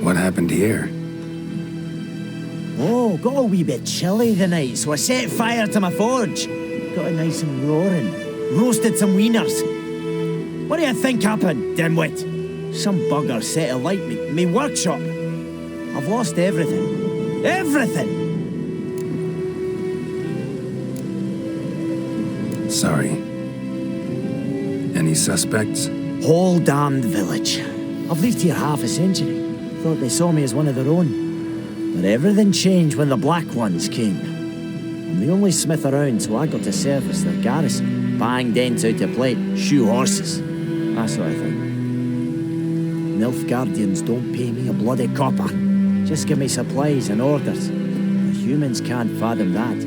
What happened here? Oh, got a wee bit chilly the night, so I set fire to my forge. Got it nice and roaring. Roasted some wieners. What do you think happened, dimwit? Some bugger set alight me workshop. I've lost everything. Everything! Sorry. Any suspects? Whole damned village. I've lived here half a century. Thought they saw me as one of their own. But everything changed when the Black Ones came. I'm the only smith around, so I got to service their garrison. Bang dents out of plate, shoe horses. That sort of thing. Nilfgaardians don't pay me a bloody copper. Just give me supplies and orders. The humans can't fathom that.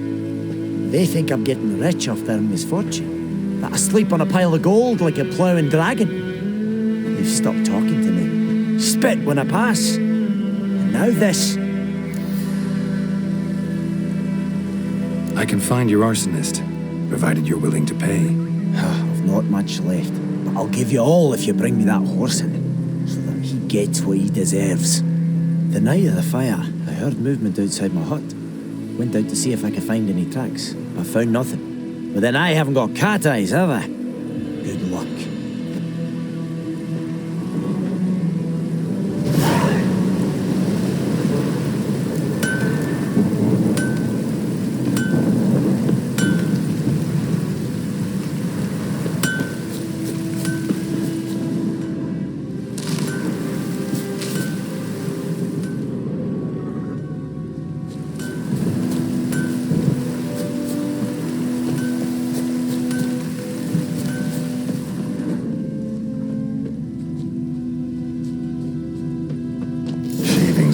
They think I'm getting rich off their misfortune. That I sleep on a pile of gold like a ploughing dragon. They've stopped talking to me. Spit when I pass. And now this. I can find your arsonist, provided you're willing to pay. I've not much left, but I'll give you all if you bring me that horse in, so that he gets what he deserves. The night of the fire, I heard movement outside my hut. Went out to see if I could find any tracks, but I found nothing. But then I haven't got cat eyes, have I? Good luck.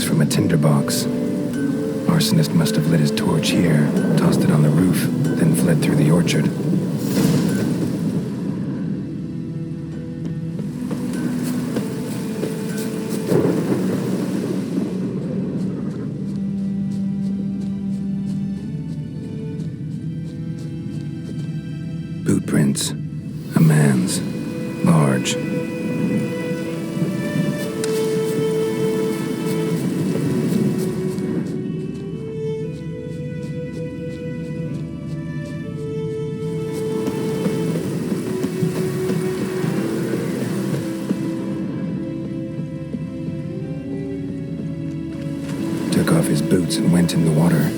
From a tinderbox. Arsonist must have lit his torch here, tossed it on the roof, then fled through the orchard. Boot prints. A man's. Large. His boots and went in the water.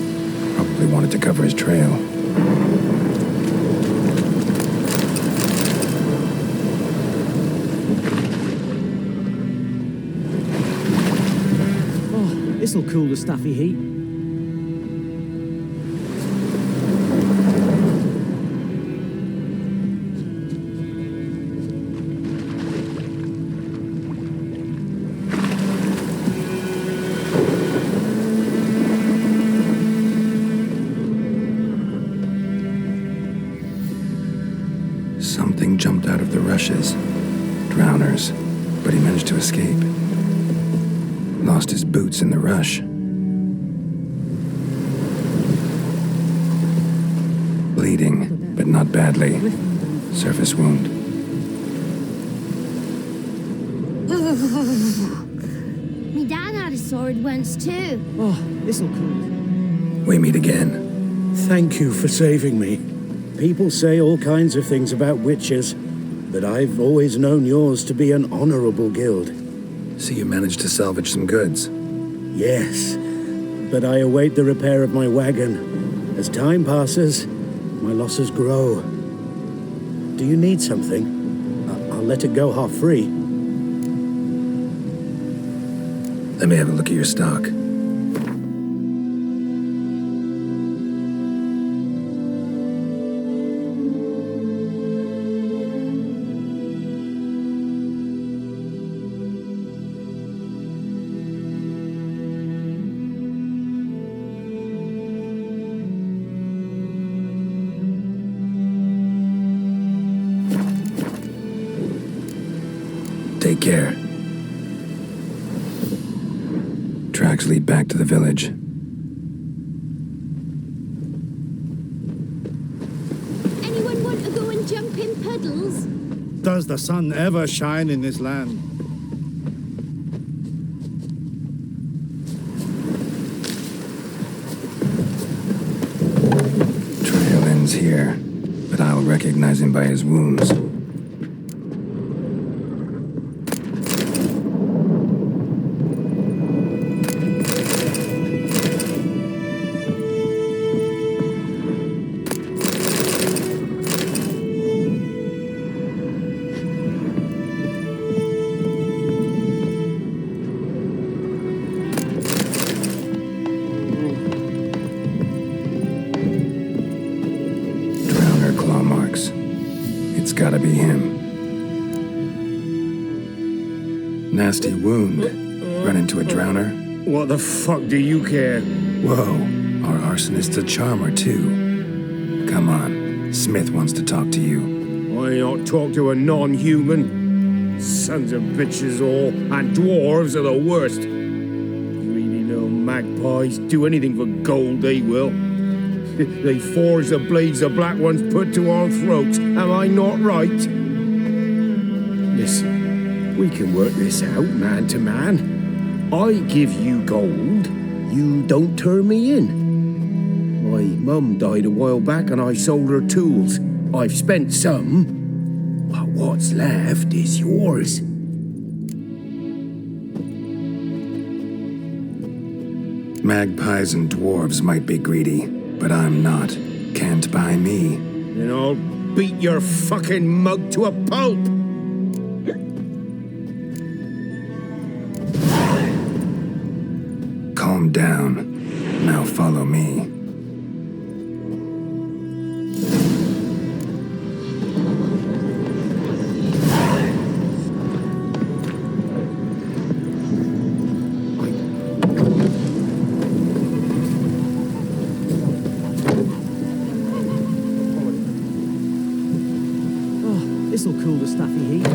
Probably wanted to cover his trail. Oh, this'll cool the stuffy heat. Something jumped out of the rushes. Drowners. But he managed to escape. Lost his boots in the rush. Bleeding, but not badly. Surface wound. Me dad had a sword once too. Oh, this'll cool. We meet again. Thank you for saving me. People say all kinds of things about witches, but I've always known yours to be an honorable guild. So you managed to salvage some goods? Yes, but I await the repair of my wagon. As time passes, my losses grow. Do you need something? I'll let it go half free. Let me have a look at your stock. Take care. Tracks lead back to the village. Anyone want to go and jump in puddles? does the sun ever shine in this land? Trail ends here, but I'll recognize him by his wounds. Gotta be him. Nasty wound. Run into a drowner? What the fuck do you care? Whoa, our arsonist's a charmer too. Come on, Smith wants to talk to you. Why not talk to a non-human? Sons of bitches all, and dwarves are the worst. Greedy little magpies, do anything for gold they will. They forge the blades the black ones put to our throats. Am I not right? Listen, we can work this out man to man. I give you gold, you don't turn me in. My mum died a while back and I sold her tools. I've spent some, but what's left is yours. Magpies and dwarves might be greedy, but I'm not. Can't buy me. Then I'll beat your fucking mug to a pulp! Calm down. Now follow me. This'll cool the stuffy heat.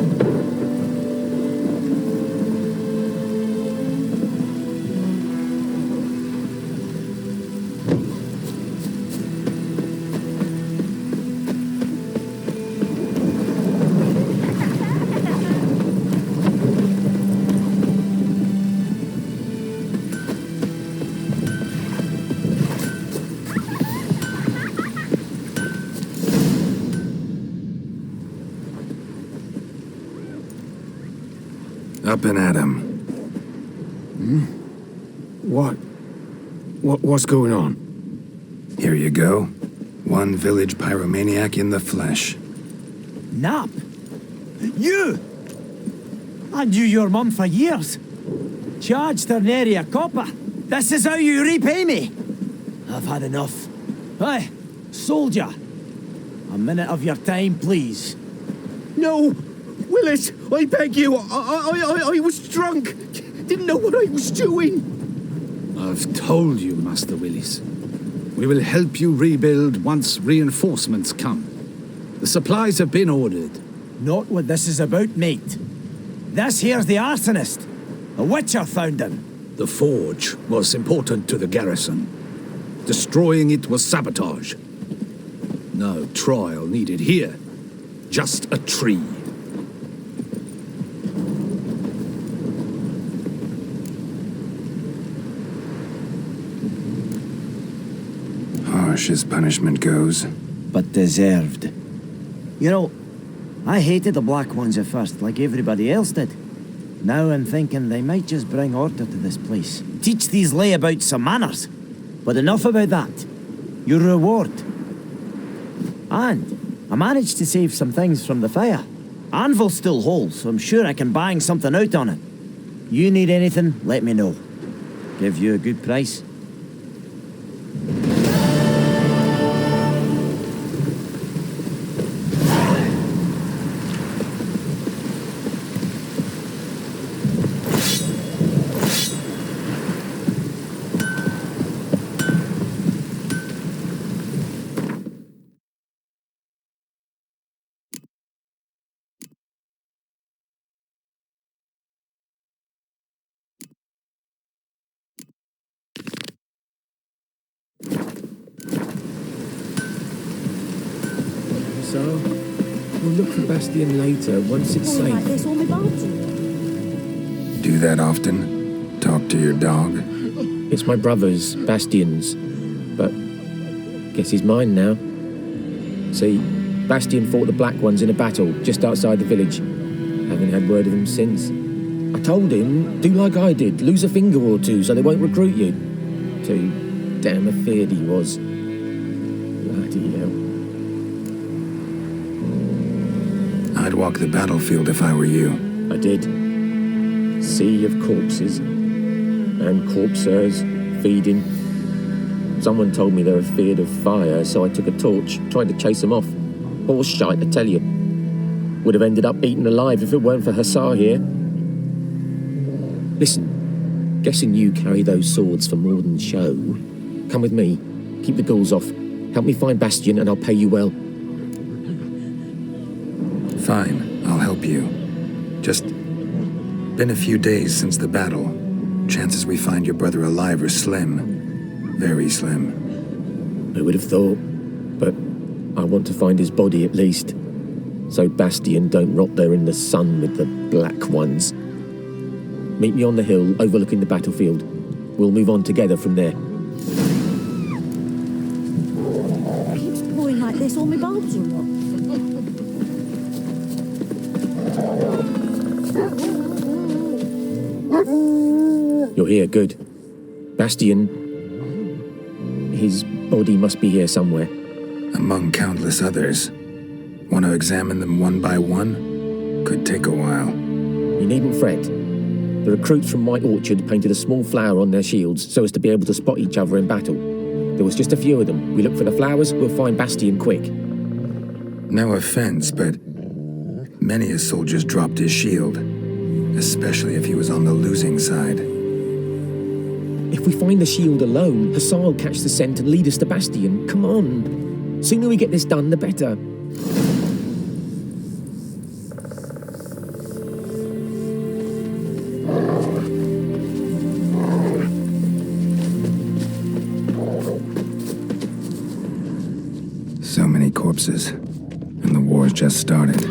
Up and at him. What's going on? Here you go. One village pyromaniac in the flesh. Nap? You! I knew your mum for years. Charged her nary a copper. This is how you repay me. I've had enough. Hey, soldier. A minute of your time, please. No! Willis, I beg you, I was drunk. Didn't know what I was doing. I've told you, Master Willis. We will help you rebuild once reinforcements come. The supplies have been ordered. Not what this is about, mate. This here's the arsonist. A witcher found him. The forge was important to the garrison. Destroying it was sabotage. No trial needed here. Just a tree. Harsh as punishment goes. But deserved. You know, I hated the black ones at first, like everybody else did. Now I'm thinking they might just bring order to this place. Teach these layabouts some manners. But enough about that. Your reward. And I managed to save some things from the fire. Anvil's still whole, so I'm sure I can bang something out on it. You need anything, let me know. Give you a good price. So, We'll look for Bastion later, once it's Falling like safe. this all my bulbs. Do that often? Talk to your dog? It's my brother's, Bastion's, but guess he's mine now. See, Bastion fought the Black Ones in a battle just outside the village. Haven't had word of him since. I told him, do like I did, lose a finger or two so they won't recruit you. Too damn afeard he was. Bloody hell. I'd walk the battlefield if I were you. I did. Sea of corpses. And corpsers, feeding. Someone told me they were feared of fire, so I took a torch, tried to chase them off. Horse shite, I tell you. Would have ended up eaten alive if it weren't for Hussar here. Listen, guessing you carry those swords for more than show. Come with me, keep the ghouls off. Help me find Bastion and I'll pay you well. Fine, I'll help you. Just been a few days since the battle. Chances we find your brother alive are slim. Very slim. I would have thought, but I want to find his body at least. So Bastion don't rot there in the sun with the Black Ones. Meet me on the hill overlooking the battlefield. We'll move on together from there. Keeps pouring like this all my bulbs or what? You're here, good. Bastion, his body must be here somewhere. Among countless others. Want to examine them one by one? Could take a while. You needn't fret. The recruits from White Orchard painted a small flower on their shields so as to be able to spot each other in battle. There was just a few of them. We look for the flowers, we'll find Bastion quick. No offense, but many a soldier's dropped his shield. Especially if he was on the losing side. If we find the shield alone, Hussar will catch the scent and lead us to Bastion. Come on. Sooner we get this done, the better. So many corpses. And the war's just started.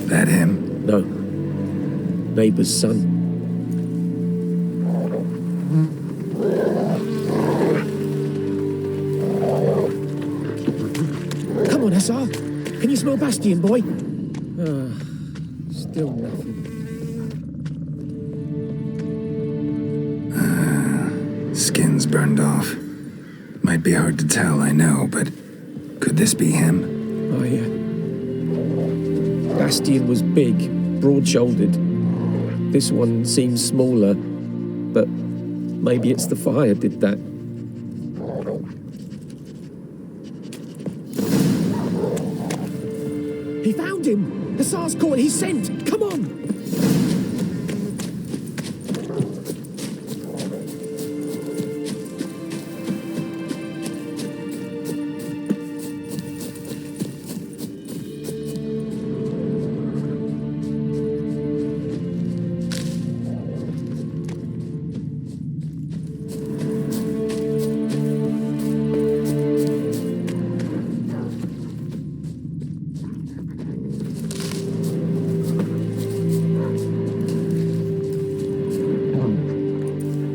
That him? No. Neighbour's son. Come on, Hussar. Can you smell Bastion, boy? Still nothing. Skin's burned off. Might be hard to tell, I know, but could this be him? Bastion was big, broad-shouldered. This one seems smaller, but maybe it's the fire did that. He found him! Hussar's caught his scent! Come on!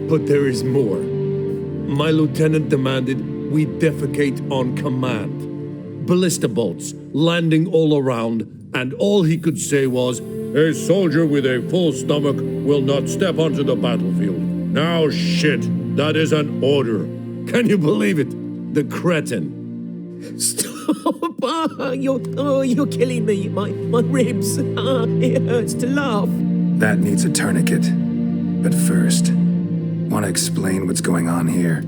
But there is more. My lieutenant demanded we defecate on command. Ballista bolts landing all around, and all he could say was, "A soldier with a full stomach will not step onto the battlefield." Now shit, that is an order. Can you believe it? The cretin. Stop! You're killing me. My ribs. It hurts to laugh. That needs a tourniquet. But first, want to explain what's going on here?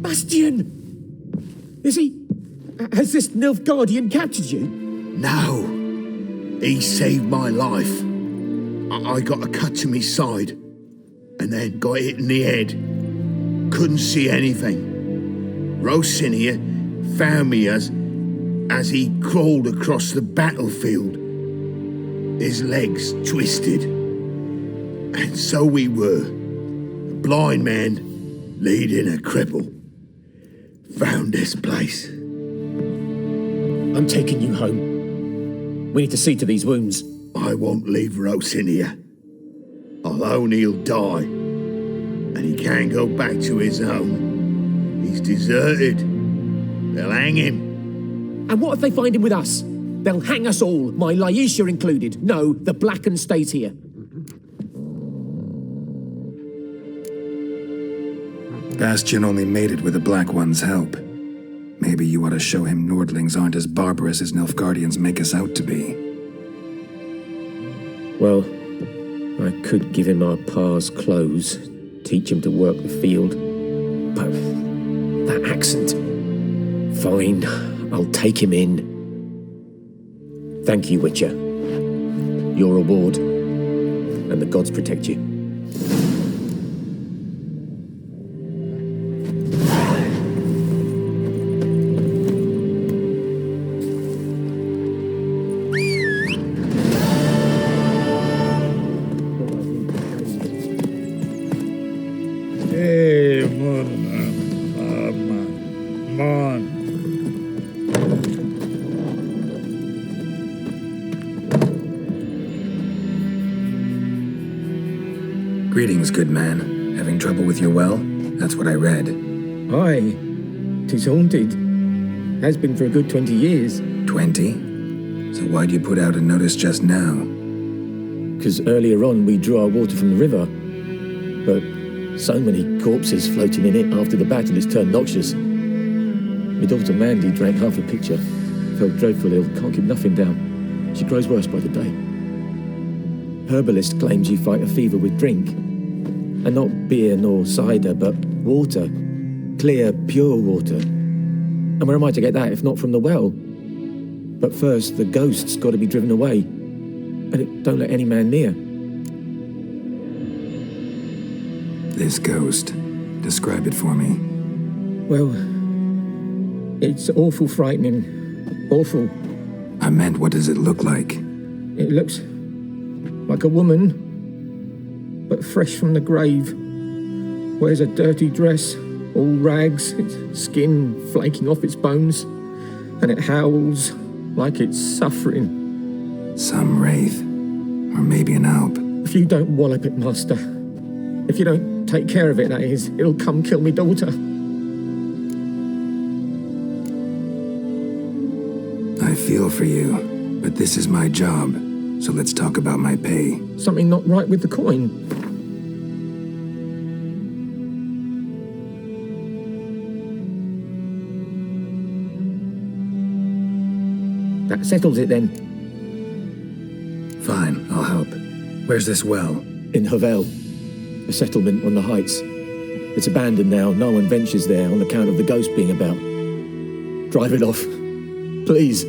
Bastian! Has this Nilfgaardian captured you? No. He saved my life. I got a cut to my side, and then got hit in the head. Couldn't see anything. Rosinia found me as he crawled across the battlefield. His legs twisted. And so we were. A blind man leading a cripple. Found this place. I'm taking you home. We need to see to these wounds. I won't leave Rosinia. Alone he'll die. And he can't go back to his home. He's deserted. They'll hang him. And what if they find him with us? They'll hang us all, my Laisha included. No, the Blackened stays here. Bastian only made it with the Black One's help. Maybe you ought to show him Nordlings aren't as barbarous as Nilfgaardians make us out to be. Well, I could give him our pa's clothes, teach him to work the field. But that accent... Fine, I'll take him in. Thank you, Witcher. Your reward, and the gods protect you. Greetings, good man. Having trouble with your well? That's what I read. Aye, 'tis haunted. Has been for a good 20 years. 20? So why'd you put out a notice just now? 'Cause earlier on we drew our water from the river. But so many corpses floating in it after the battle has turned noxious. My daughter Mandy drank half a pitcher. Felt dreadful ill, can't keep nothing down. She grows worse by the day. Herbalist claims you fight a fever with drink. And not beer nor cider, but water. Clear, pure water. And where am I to get that if not from the well? But first, the ghost's got to be driven away. And it don't let any man near. This ghost. Describe it for me. Well, it's awful frightening. Awful. I meant, what does it look like? It looks like a woman, but fresh from the grave. Wears a dirty dress, all rags, its skin flaking off its bones, and it howls like it's suffering. Some wraith. Or maybe an alp. If you don't wallop it, Master, if you don't take care of it, that is, it'll come kill me daughter. I feel for you, but this is my job, so let's talk about my pay. Something not right with the coin. That settles it then. Fine, I'll help. Where's this well? In Havel, a settlement on the heights. It's abandoned now, no one ventures there on account of the ghost being about. Drive it off, please.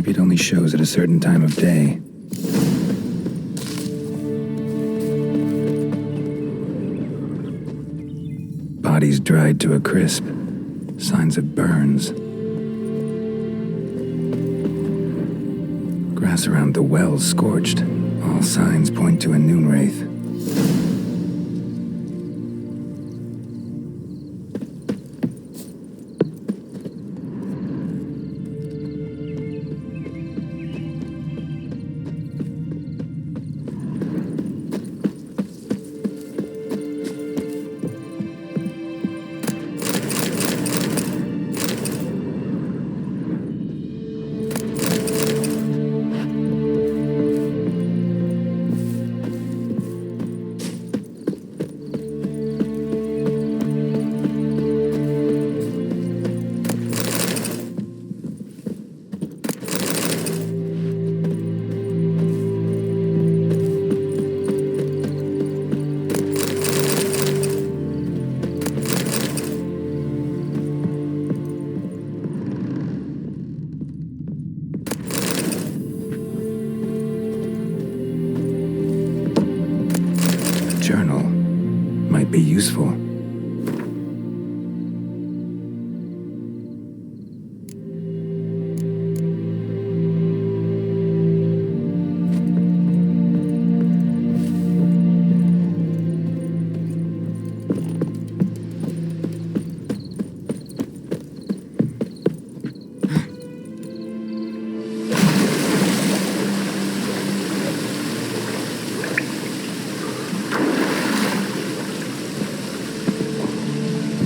Maybe it only shows at a certain time of day. Bodies dried to a crisp. Signs of burns. Grass around the well scorched. All signs point to a noon wraith. Journal might be useful.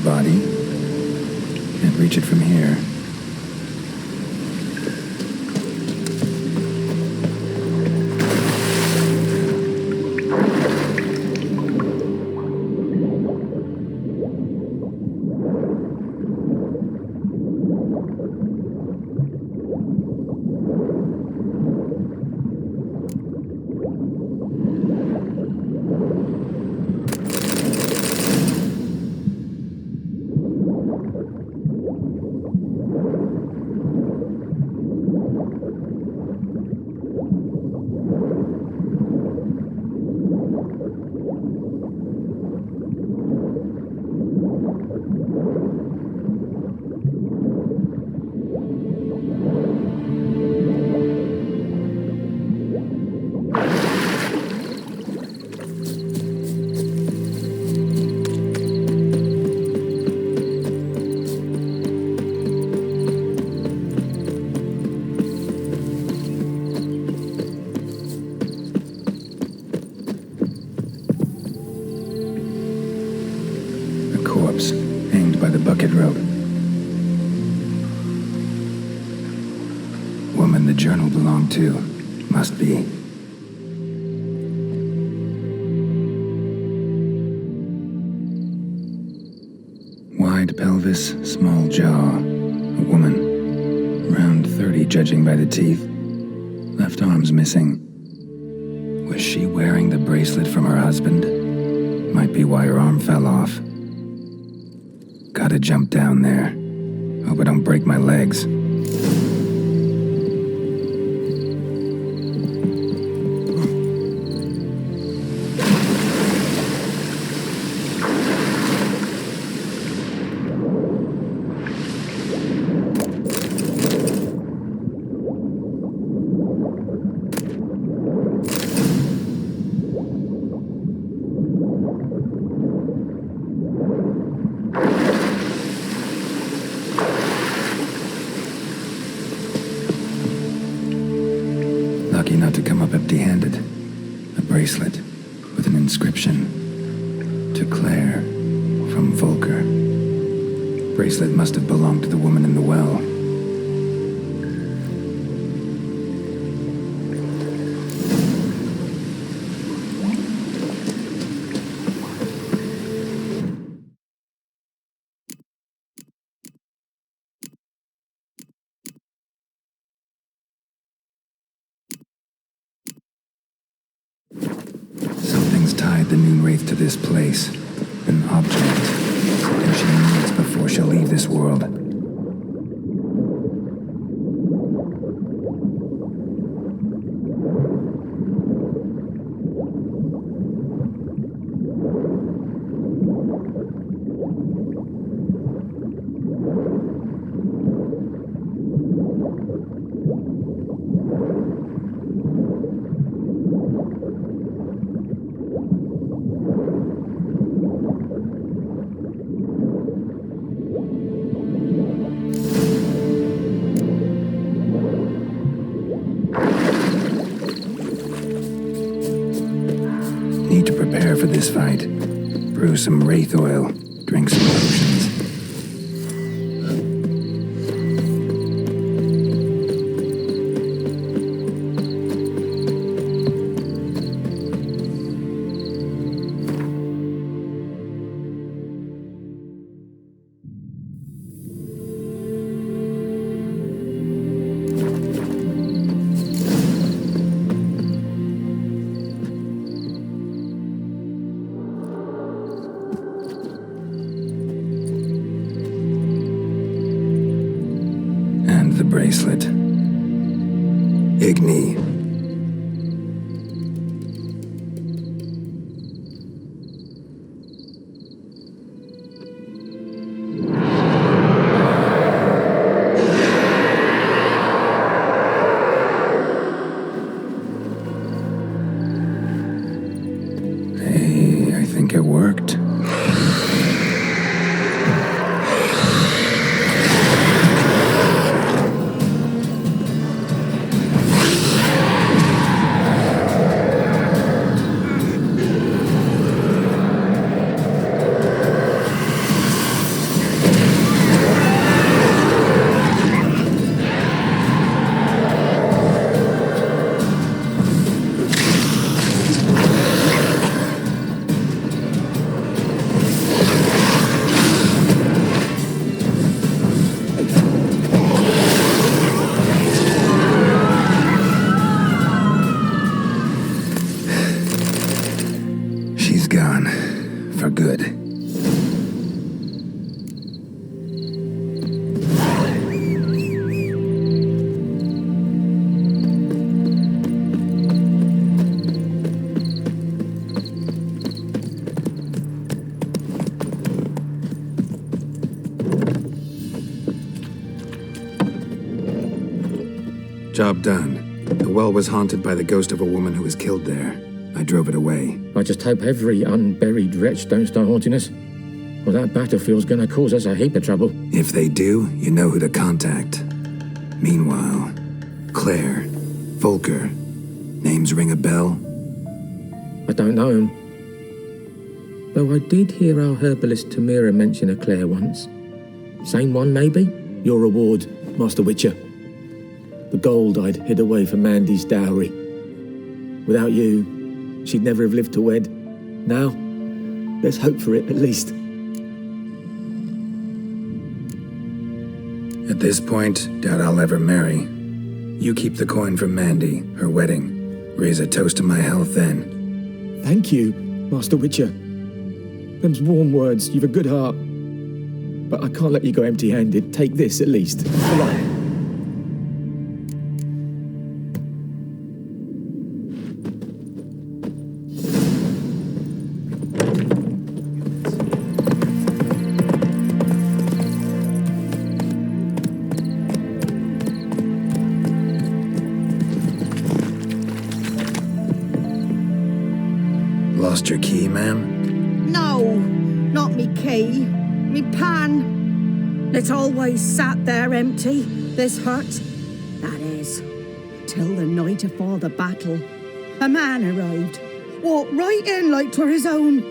Body. Can't reach it from here. Hanged by the bucket rope. Woman the journal belonged to. Must be. Wide pelvis, small jaw. A woman. Around 30 judging by the teeth. Left arm's missing. Was she wearing the bracelet from her husband? Might be why her arm fell off. Gotta jump down there. Hope I don't break my legs. Lucky not to come up empty-handed. A bracelet with an inscription. To Claire, from Volker. Bracelet must have belonged to the woman in the well. Something's tied the Noon Wraith to this place. An object. Something she needs before she'll leave this world. Need to prepare for this fight. Brew some wraith oil. Drink some potions. The bracelet. Igni. Hey, I think it worked. Gone. For good. Job done. The well was haunted by the ghost of a woman who was killed there. I drove it away. I just hope every unburied wretch don't start haunting us. Well, that battlefield's gonna cause us a heap of trouble. If they do, you know who to contact. Meanwhile, Claire, Volker, names ring a bell? I don't know him. Though I did hear our herbalist Tamira mention a Claire once. Same one, maybe? Your reward, Master Witcher. The gold I'd hid away for Mandy's dowry. Without you, she'd never have lived to wed. Now, let's hope for it at least. At this point, doubt I'll ever marry. You keep the coin from Mandy, her wedding. Raise a toast to my health then. Thank you, Master Witcher. Them's warm words, you've a good heart. But I can't let you go empty-handed. Take this at least. Come on. Lost your key, ma'am? No, not me key. Me pan. It's always sat there empty, this hut. That is, till the night afore the battle. A man arrived, walked right in like 'twere his own.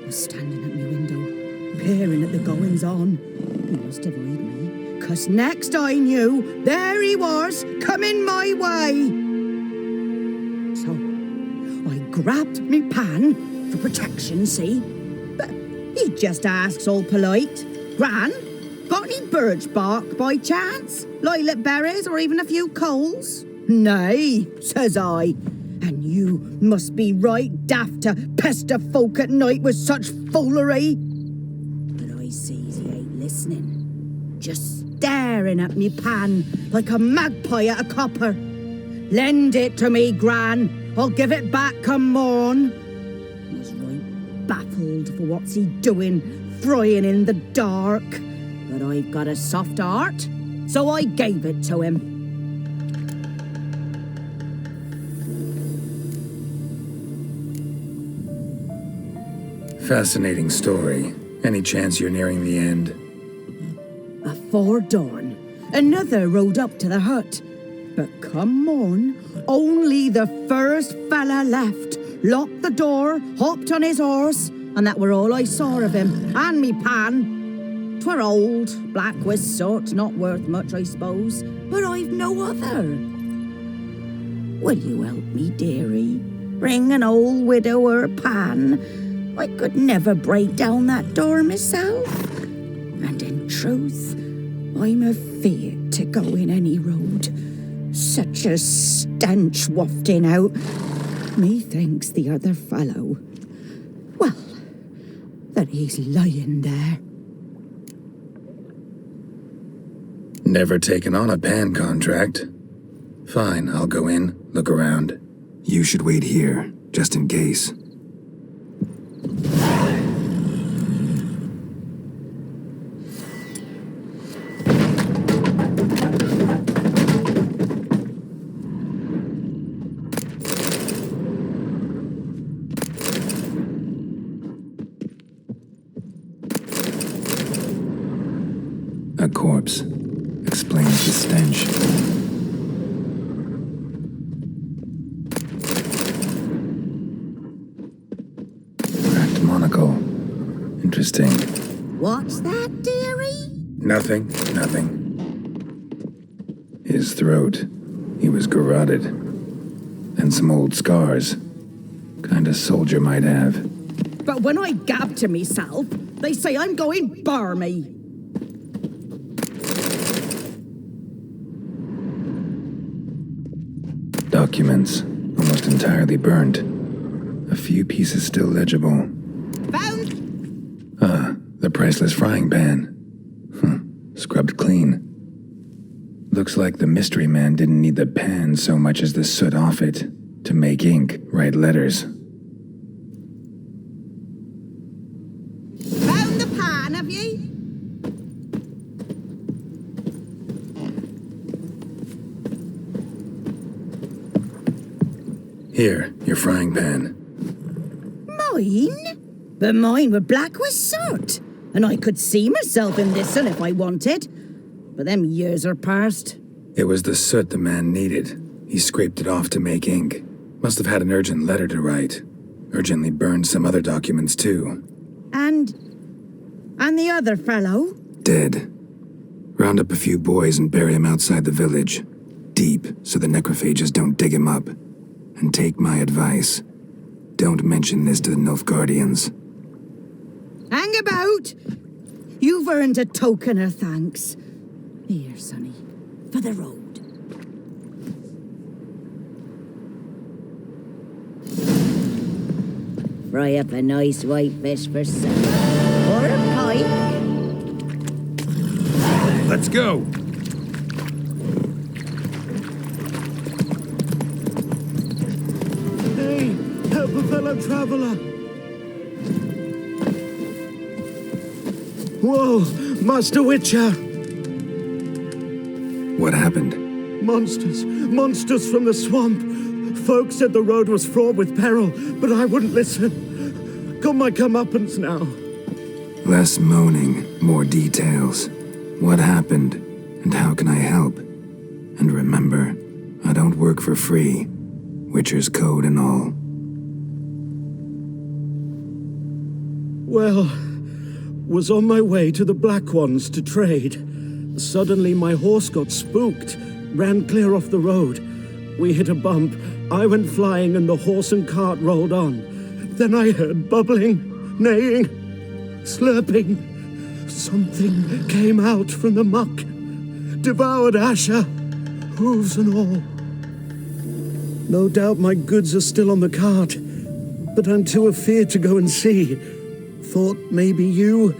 Was standing at me window, peering at the goings-on. He must avoid me, 'cause next I knew, there he was, coming my way. So, I grabbed me pan, for protection, see? But he just asks all polite, Gran, got any birch bark by chance? Lilac berries or even a few coals? Nay, says I. And you must be right daft to pester folk at night with such foolery. But I sees he ain't listening. Just staring at me pan like a magpie at a copper. Lend it to me, Gran. I'll give it back come morn. I was right baffled for what's he doing, frying in the dark. But I've got a soft heart, so I gave it to him. Fascinating story. Any chance you're nearing the end? Afore dawn, another rode up to the hut. But come morn, only the first fella left, locked the door, hopped on his horse, and that were all I saw of him, and me pan. 'Twere old, black with soot, not worth much, I suppose, but I've no other. Will you help me, dearie? Bring an old widower pan. I could never break down that door myself. And in truth, I'm afeard to go in any road. Such a stench wafting out. Methinks the other fellow, well, that he's lying there. Never taken on a pan contract. Fine, I'll go in, look around. You should wait here, just in case. A corpse. Explains the stench. Cracked monocle. Interesting. What's that, dearie? Nothing. His throat. He was garroted. And some old scars. Kinda soldier might have. But when I gab to myself, they say I'm going barmy. Documents, almost entirely burnt. A few pieces still legible. Found? The priceless frying pan. Scrubbed clean. Looks like the mystery man didn't need the pan so much as the soot off it to make ink, write letters. Found the pan, have ye? Here, your frying pan. Mine? But mine were black with soot, and I could see myself in this one if I wanted. But them years are past. It was the soot the man needed. He scraped it off to make ink. Must have had an urgent letter to write. Urgently burned some other documents too. And the other fellow? Dead. Round up a few boys and bury him outside the village. Deep, so the necrophages don't dig him up. And take my advice. Don't mention this to the Nilfgaardians. Hang about! You've earned a token of thanks. Here, sonny, for the road. Fry up a nice white fish for supper. Or a pike. Let's go! Hey, help a fellow traveler. Whoa, Master Witcher. What happened? Monsters from the swamp. Folk said the road was fraught with peril, but I wouldn't listen. Got my comeuppance now. Less moaning, more details. What happened, and how can I help? And remember, I don't work for free. Witcher's code and all. Well, was on my way to the Black Ones to trade. Suddenly my horse got spooked, ran clear off the road. We hit a bump, I went flying and the horse and cart rolled on. Then I heard bubbling, neighing, slurping. Something came out from the muck, devoured Asher, hooves and all. No doubt my goods are still on the cart, but I'm too afeard to go and see. Thought maybe you.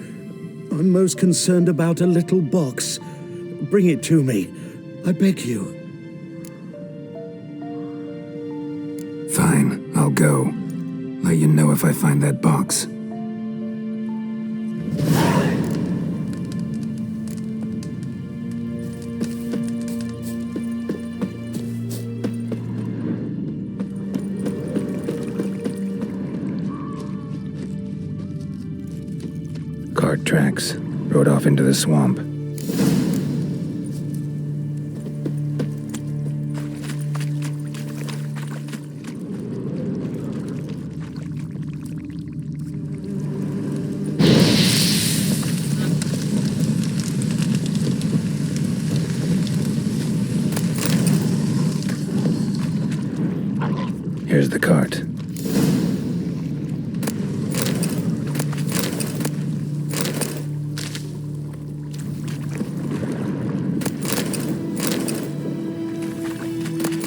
I'm most concerned about a little box. Bring it to me, I beg you. Fine, I'll go. Let you know if I find that box. Cart tracks. Rode off into the swamp. Here's the cart.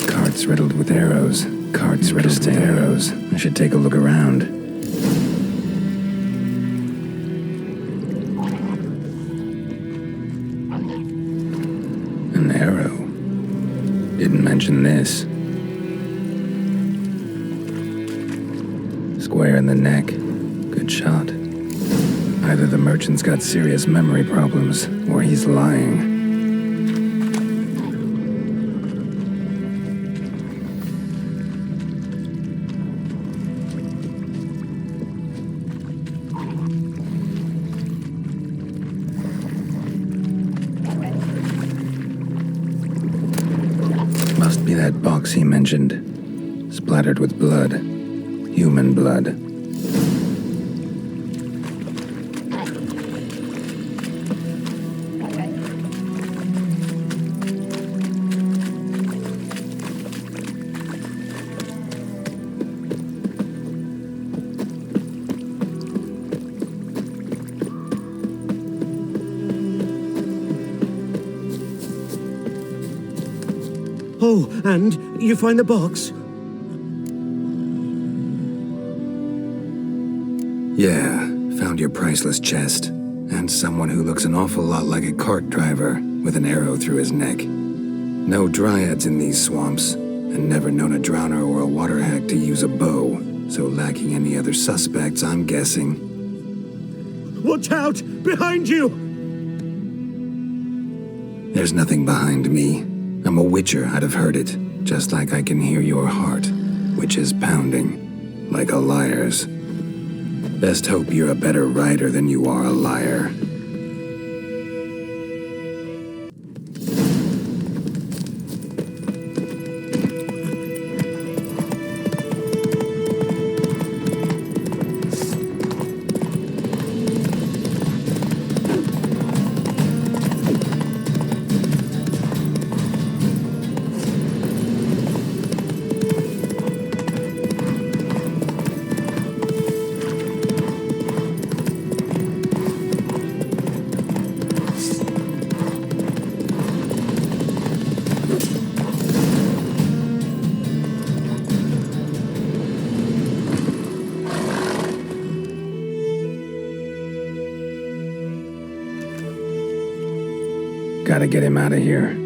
Cart's riddled with arrows. Cart's riddled with arrows. I should take a look around. An arrow. Didn't mention this. Square in the neck. Good shot. Either the merchant's got serious memory problems, or he's lying. Must be that box he mentioned. Splattered with blood. Human blood. Oh, and you find the box? Yeah, found your priceless chest. And someone who looks an awful lot like a cart driver with an arrow through his neck. No dryads in these swamps, and never known a drowner or a water hack to use a bow. So lacking any other suspects, I'm guessing. Watch out! Behind you! There's nothing behind me. I'm a witcher, I'd have heard it. Just like I can hear your heart, which is pounding, like a liar's. Best hope you're a better writer than you are a liar. Gotta get him out of here.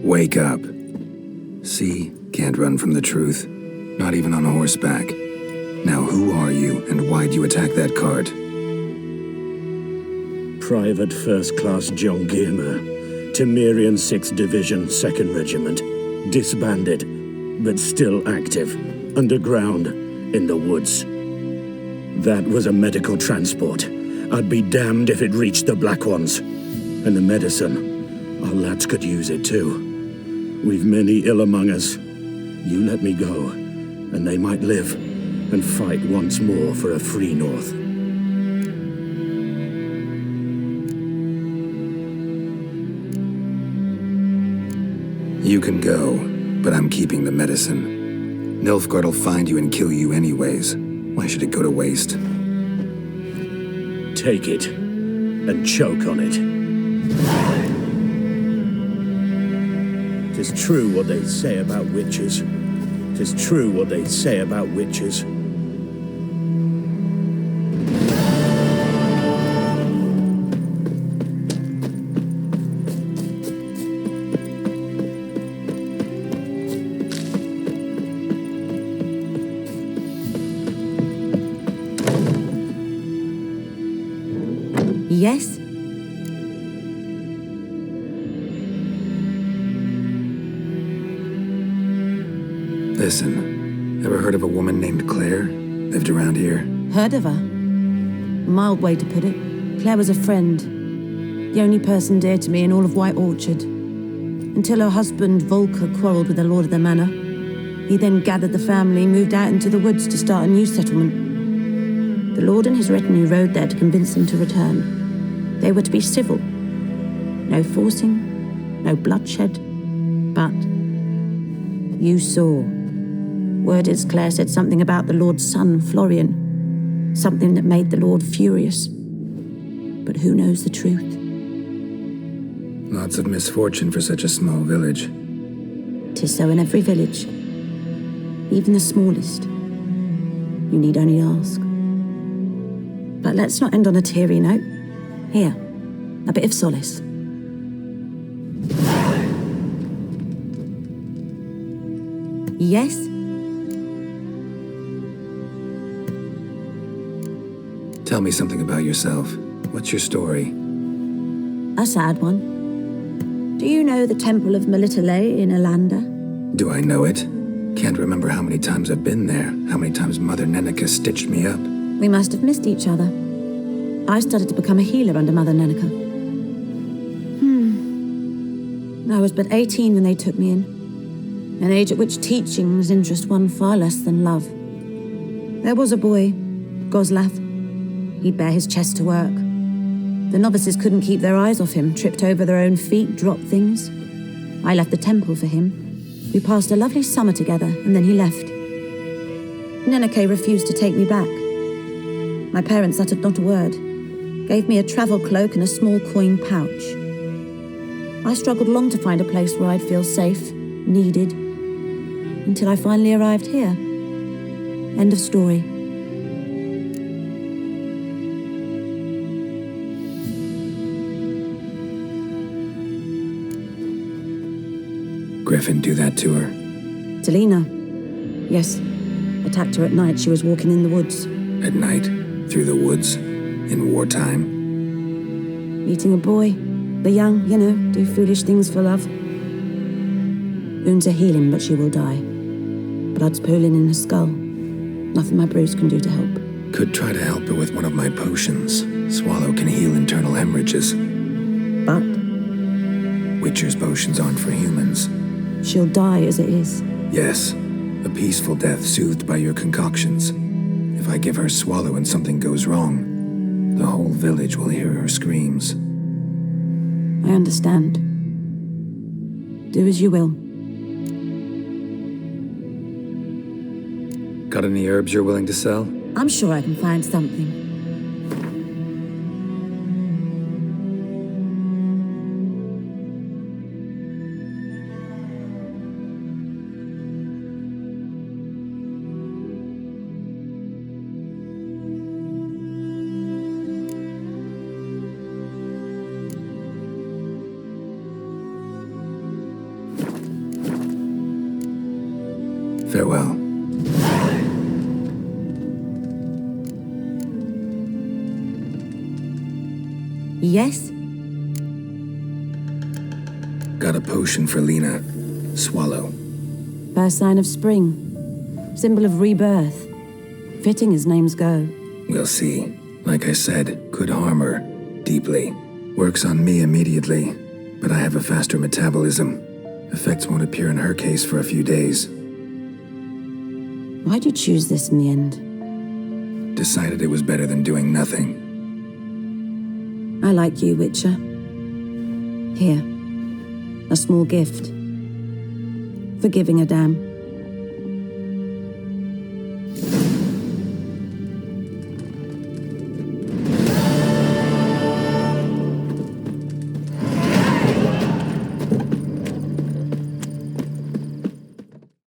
Wake up. See? Can't run from the truth. Not even on horseback. Now who are you, and why'd you attack that cart? Private First Class John Giermer, Temerian 6th Division, 2nd Regiment. Disbanded, but still active. Underground, in the woods. That was a medical transport. I'd be damned if it reached the Black Ones. And the medicine, our lads could use it too. We've many ill among us. You let me go, and they might live and fight once more for a free North. You can go, but I'm keeping the medicine. Nilfgaard will find you and kill you anyways. Why should it go to waste? Take it, and choke on it. 'Tis true what they say about witches. 'Tis true what they say about witches. Yes? Listen, ever heard of a woman named Claire? Lived around here? Heard of her? Mild way to put it. Claire was a friend. The only person dear to me in all of White Orchard. Until her husband, Volker, quarreled with the lord of the manor. He then gathered the family, moved out into the woods to start a new settlement. The lord and his retinue rode there to convince them to return. They were to be civil. No forcing, no bloodshed, But you saw. Word is Claire said something about the Lord's son, Florian. Something that made the Lord furious. But who knows the truth? Lots of misfortune for such a small village. 'Tis so in every village. Even the smallest. You need only ask. But let's not end on a teary note. Here, a bit of solace. Yes? Tell me something about yourself. What's your story? A sad one. Do you know the Temple of Melitele in Alanda? Do I know it? Can't remember how many times I've been there, how many times Mother Nenica stitched me up. We must have missed each other. I started to become a healer under Mother Nenica. I was but 18 when they took me in. An age at which teachings interest one far less than love. There was a boy, Goslav. He'd bare his chest to work. The novices couldn't keep their eyes off him, tripped over their own feet, dropped things. I left the temple for him. We passed a lovely summer together, and then he left. Neneke refused to take me back. My parents uttered not a word, gave me a travel cloak and a small coin pouch. I struggled long to find a place where I'd feel safe, needed, until I finally arrived here. End of story. Griffin do that to her? Selena. Yes. Attacked her at night. She was walking in the woods. At night? Through the woods? In wartime? Meeting a boy. The young, you know, do foolish things for love. Wounds are healing, but she will die. Blood's pooling in her skull. Nothing my brews can do to help. Could try to help her with one of my potions. Swallow can heal internal hemorrhages. But? Witcher's potions aren't for humans. She'll die as it is. Yes. A peaceful death soothed by your concoctions. If I give her Swallow and something goes wrong, the whole village will hear her screams. I understand. Do as you will. Got any herbs you're willing to sell? I'm sure I can find something. Farewell. Yes? Got a potion for Lena. Swallow. First sign of spring. Symbol of rebirth. Fitting as names go. We'll see. Like I said, could harm her. Deeply. Works on me immediately, but I have a faster metabolism. Effects won't appear in her case for a few days. Why'd you choose this in the end? Decided it was better than doing nothing. I like you, Witcher. Here. A small gift. For giving a damn.